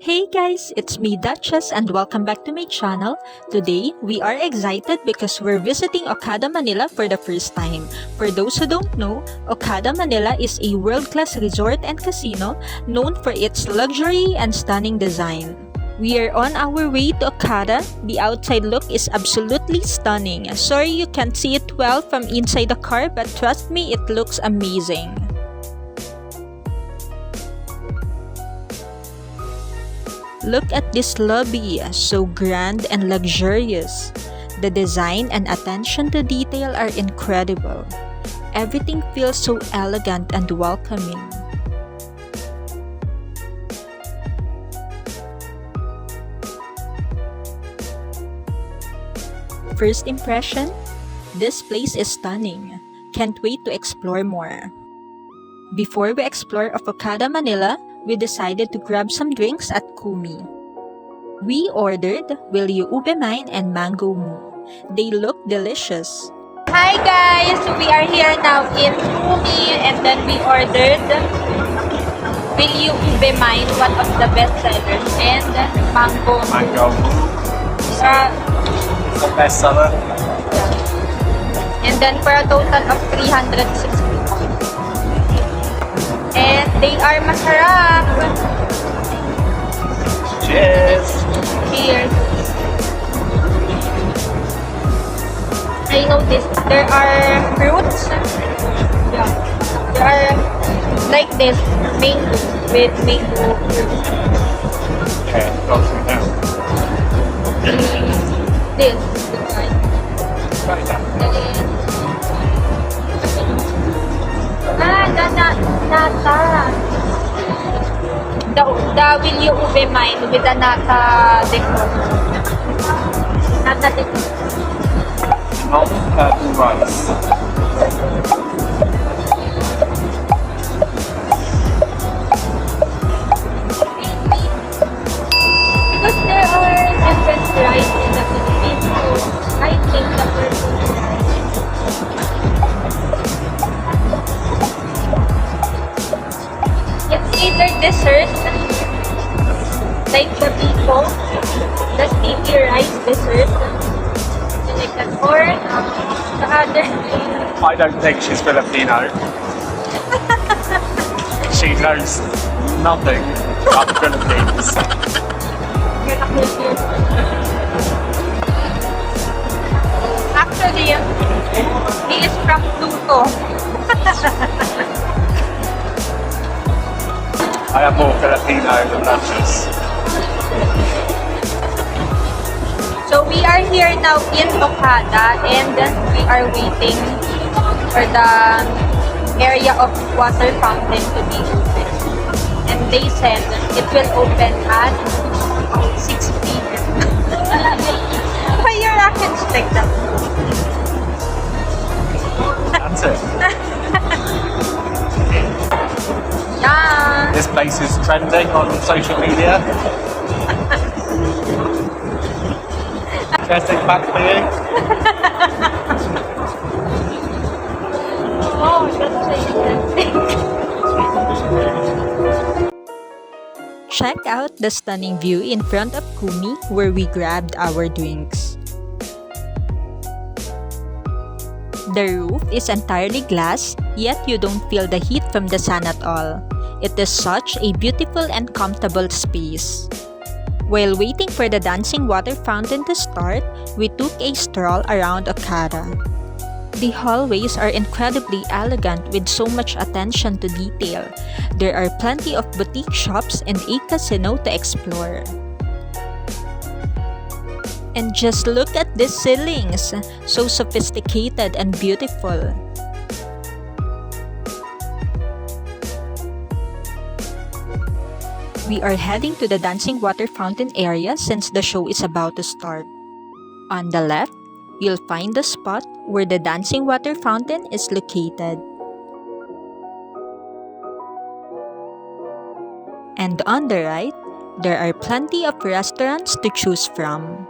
Hey guys, it's me Duches and welcome back to my channel. Today, we are excited because we're visiting OKADA Manila for the first time. For those who don't know, OKADA Manila is a world-class resort and casino known for its luxury and stunning design. We are on our way to OKADA. The outside look is absolutely stunning. Sorry you can't see it well from inside the car, but trust me, it looks amazing. Look at this lobby, so grand and luxurious. The design and attention to detail are incredible. Everything feels so elegant and welcoming. First impression? This place is stunning. Can't wait to explore more. Before we explore OKADA Manila, we decided to grab some drinks at Kumi. We ordered Will You Ube Mine and Mango Moo. They look delicious. Hi guys! We are here now in Kumi and then we ordered Will You Ube Mine, one of the best sellers, and Mango Moo. Mango Moo. The best seller. And then for a total of 360. And they are masarap. Cheers! Cheers. I noticed there are fruits. Yeah. There are like this mango with mango fruit. Okay, got some now. This. Right down. Nata. The Will You Ube Mine with the nata decor. Nata decor. Not purple rice. Because there are different rice in the Philippines, so I think the purple rice. It's either dessert, like the biko, the sticky rice dessert, like that, or the other. I don't think she's Filipino. She knows nothing about the Philippines. Actually, he is from Pluto. I am more Filipino than Duchess. So we are here now in OKADA and we are waiting for the area of water fountain to be open. And they said it will open at 6 p.m. Why your actions like that? That's it. Yeah. This place is trending on social media. Testing back for you. Oh, that's so interesting. Check out the stunning view in front of Kumi where we grabbed our drinks. The roof is entirely glass, yet you don't feel the heat from the sun at all. It is such a beautiful and comfortable space. While waiting for the dancing water fountain to start, we took a stroll around OKADA. The hallways are incredibly elegant with so much attention to detail. There are plenty of boutique shops and a casino to explore. And just look at these ceilings, so sophisticated and beautiful. We are heading to the dancing water fountain area since the show is about to start. On the left, you'll find the spot where the dancing water fountain is located. And on the right, there are plenty of restaurants to choose from.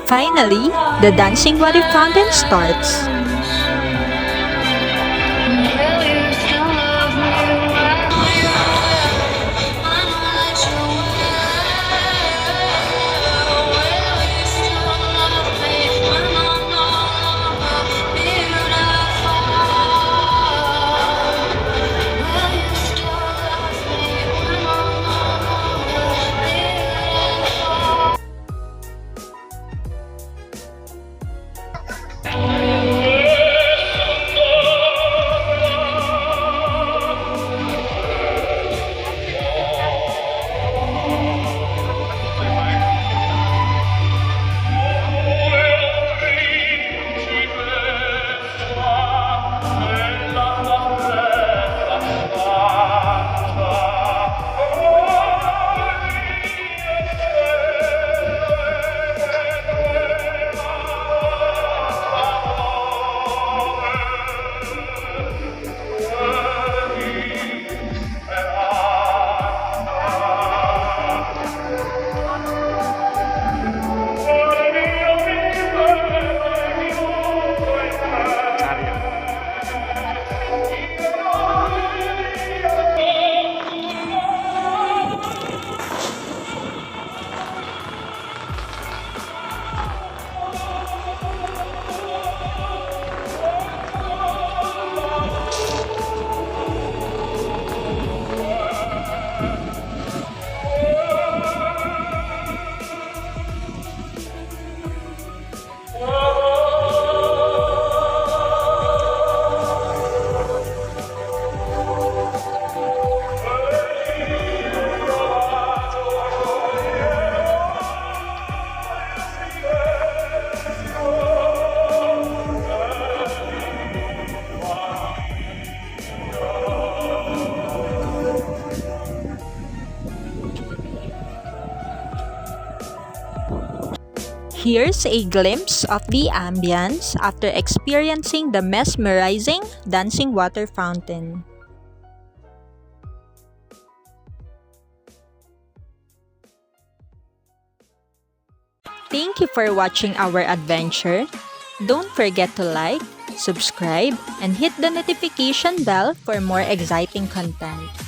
Finally, the dancing water fountain starts. Will you still love me? Here's a glimpse of the ambience after experiencing the mesmerizing dancing water fountain. Thank you for watching our adventure. Don't forget to like, subscribe, and hit the notification bell for more exciting content.